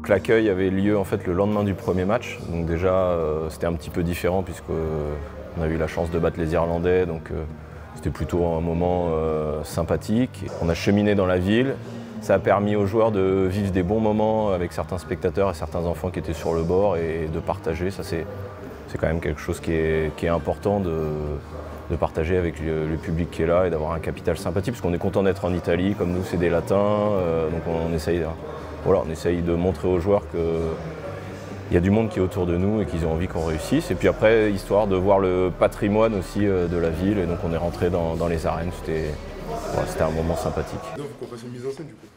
Donc l'accueil avait lieu en fait le lendemain du premier match. Donc déjà c'était un petit peu différent puisqu'on a eu la chance de battre les Irlandais. Donc c'était plutôt un moment sympathique. On a cheminé dans la ville. Ça a permis aux joueurs de vivre des bons moments avec certains spectateurs et certains enfants qui étaient sur le bord et de partager. Ça c'est quand même quelque chose qui est important de partager avec le public qui est là et d'avoir un capital sympathie parce qu'on est content d'être en Italie. Comme nous c'est des Latins, donc on essaye de montrer aux joueurs qu'il y a du monde qui est autour de nous et qu'ils ont envie qu'on réussisse. Et puis après, histoire de voir le patrimoine aussi de la ville. Et donc on est rentré dans les arènes. C'était un moment sympathique. Non, faut qu'on fasse une mise en scène du coup.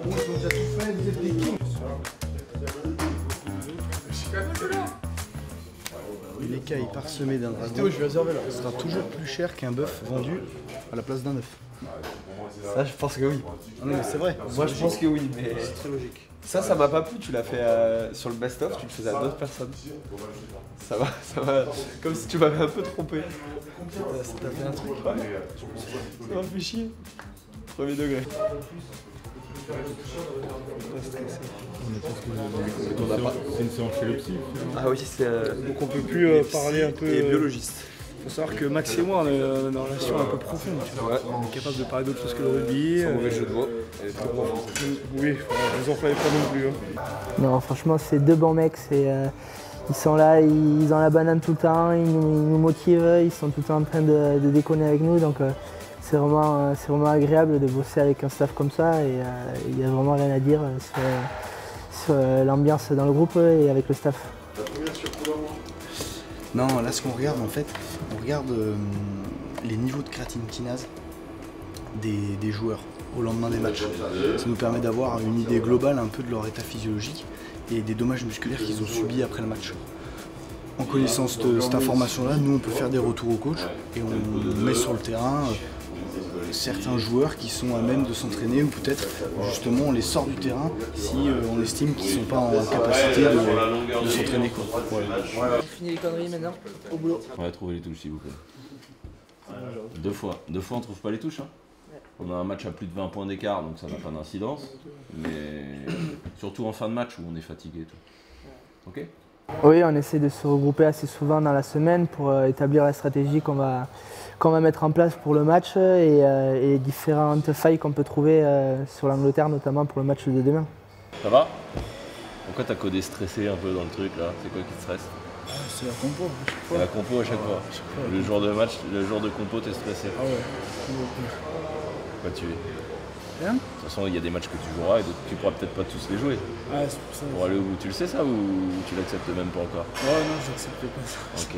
Ils ont déjà tout fait, vous êtes des kings. Une écaille parsemée d'un dragon sera toujours plus cher qu'un bœuf vendu à la place d'un œuf. Ça, je pense que oui. Ah non, mais c'est vrai. Moi, je pense que oui, mais C'est très logique. ça m'a pas plu. Tu l'as fait sur le best-of, tu le faisais à d'autres personnes. Ça va, comme si tu m'avais un peu trompé. Ça t'a fait un truc. Ça m'a fait chier. Premier degré. C'est une séance chez le psy. Ah oui, c'est. Donc on peut plus parler un peu. Et biologiste. Il faut savoir que Max et moi, on a une relation un peu profonde. Tu vois. Ouais. On est capable de parler d'autre chose que le rugby. Sans mauvais jeu de mots. Elle est très profonde. Oui, vous en fallait pas non plus. Hein. Non, franchement, c'est deux bons mecs. Ils sont là, ils ont la banane tout le temps, ils nous motivent, ils sont tout le temps en train de déconner avec nous. Donc c'est vraiment agréable de bosser avec un staff comme ça. Et il n'y a vraiment rien à dire sur l'ambiance dans le groupe et avec le staff. Non, là ce qu'on regarde en fait, on regarde les niveaux de créatine kinase des joueurs au lendemain des matchs. Ça nous permet d'avoir une idée globale un peu de leur état physiologique et des dommages musculaires qu'ils ont subis après le match. En connaissant cette information-là, nous on peut faire des retours au coach et on met sur le terrain certains joueurs qui sont à même de s'entraîner ou peut-être justement on les sort du terrain si on estime qu'ils ne sont pas en capacité de s'entraîner. On finit les conneries maintenant, au boulot. On va trouver les touches s'il vous plaît. Deux fois on trouve pas les touches. Hein. On a un match à plus de 20 points d'écart donc ça n'a pas d'incidence. Mais surtout en fin de match où on est fatigué et tout. Ok ? Oui, on essaie de se regrouper assez souvent dans la semaine pour établir la stratégie qu'on va mettre en place pour le match et les différentes failles qu'on peut trouver sur l'Angleterre, notamment pour le match de demain. Ça va ? Pourquoi t'as codé stressé un peu dans le truc là ? C'est quoi qui te stresse ? C'est la compo à chaque fois. La compo à chaque fois. Le jour de match, le jour de compo, t'es stressé. Ah ouais. Pourquoi tu es ? Rien ? De toute façon, il y a des matchs que tu joueras et d'autres tu pourras peut-être pas tous les jouer. Ah, c'est pour ça. Pour aller où ? Tu le sais ça ou tu l'acceptes même pas encore ? Ouais, non, j'accepte pas ça. Ok,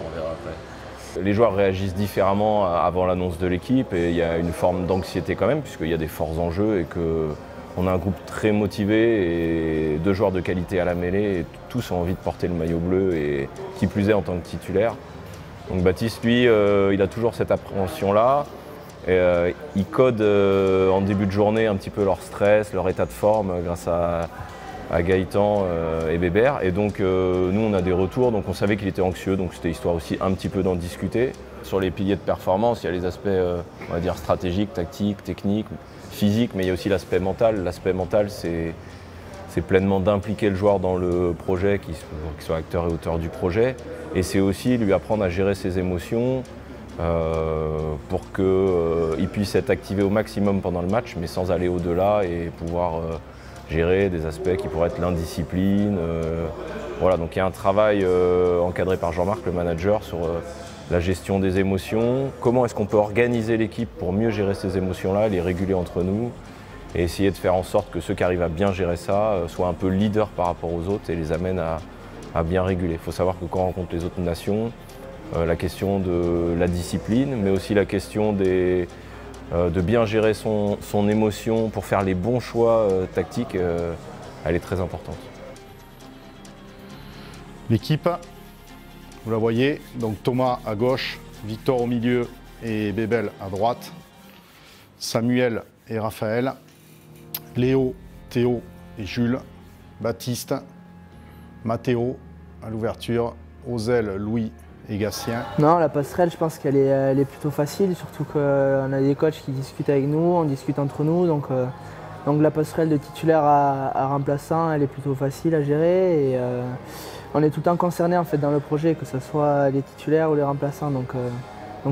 on verra après. Les joueurs réagissent différemment avant l'annonce de l'équipe et il y a une forme d'anxiété quand même puisqu'il y a des forts enjeux et qu'on a un groupe très motivé et 2 joueurs de qualité à la mêlée et tous ont envie de porter le maillot bleu et qui plus est en tant que titulaire. Donc Baptiste, lui, il a toujours cette appréhension-là. Ils codent en début de journée un petit peu leur stress, leur état de forme grâce à Gaëtan et Bébert. Et donc nous on a des retours, donc on savait qu'il était anxieux, donc c'était histoire aussi un petit peu d'en discuter. Sur les piliers de performance, il y a les aspects on va dire stratégiques, tactiques, techniques, physiques, mais il y a aussi l'aspect mental. L'aspect mental c'est pleinement d'impliquer le joueur dans le projet, qu'il soit acteur et auteur du projet. Et c'est aussi lui apprendre à gérer ses émotions, pour qu'il puisse être activé au maximum pendant le match, mais sans aller au-delà et pouvoir gérer des aspects qui pourraient être l'indiscipline. Voilà, donc il y a un travail encadré par Jean-Marc, le manager, sur la gestion des émotions. Comment est-ce qu'on peut organiser l'équipe pour mieux gérer ces émotions-là, les réguler entre nous et essayer de faire en sorte que ceux qui arrivent à bien gérer ça soient un peu leaders par rapport aux autres et les amènent à bien réguler. Il faut savoir que quand on rencontre les autres nations, la question de la discipline, mais aussi la question de bien gérer son émotion pour faire les bons choix tactiques, elle est très importante. L'équipe, vous la voyez, donc Thomas à gauche, Victor au milieu et Bébel à droite, Samuel et Raphaël, Léo, Théo et Jules, Baptiste, Mathéo à l'ouverture aux ailes, Louis et Gatien. Non, la passerelle, je pense qu'elle est plutôt facile, surtout qu'on a des coachs qui discutent avec nous, on discute entre nous. Donc la passerelle de titulaire à remplaçant, elle est plutôt facile à gérer. Et on est tout le temps concernés en fait, dans le projet, que ce soit les titulaires ou les remplaçants. Donc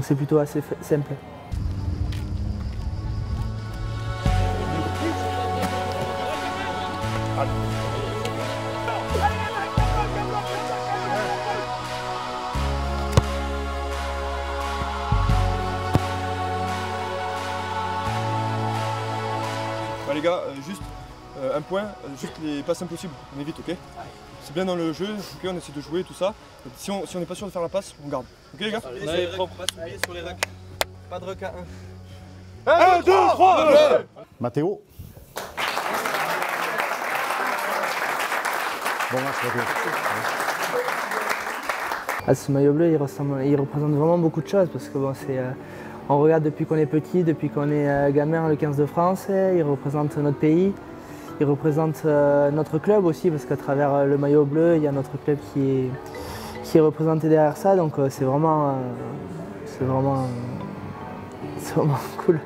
c'est plutôt assez simple. Bah les gars, juste un point, juste les passes impossibles, on évite, ok? C'est bien dans le jeu, ok, on essaie de jouer tout ça. Si on n'est pas sûr de faire la passe, on garde. Ok les gars? Allez, propre. Allez sur les racks. Pas de requin. 1, 2, 3, Mathéo. Bon match, Mathéo. Ah, ce maillot bleu, il représente vraiment beaucoup de choses parce que bon, on regarde depuis qu'on est petit, depuis qu'on est gamin, le 15 de France, il représente notre pays, il représente notre club aussi parce qu'à travers le maillot bleu, il y a notre club qui est représenté derrière ça, donc c'est vraiment cool.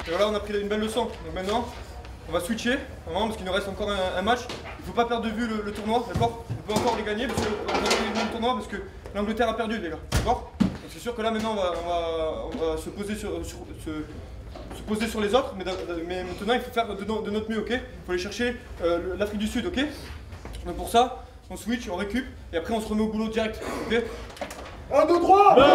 Et voilà, on a pris une belle leçon. Donc maintenant, on va switcher, vraiment, parce qu'il nous reste encore un match. Il ne faut pas perdre de vue le tournoi, d'accord? On peut encore les gagner, parce qu'on va gagner le tournoi, parce que l'Angleterre a perdu, les gars, d'accord? Donc c'est sûr que là, maintenant, on va se poser sur les autres, mais maintenant, il faut faire de notre mieux, ok? Il faut aller chercher l'Afrique du Sud, ok? Donc pour ça, on switch, on récup, et après, on se remet au boulot direct, ok? 1, 2, 3 ouais.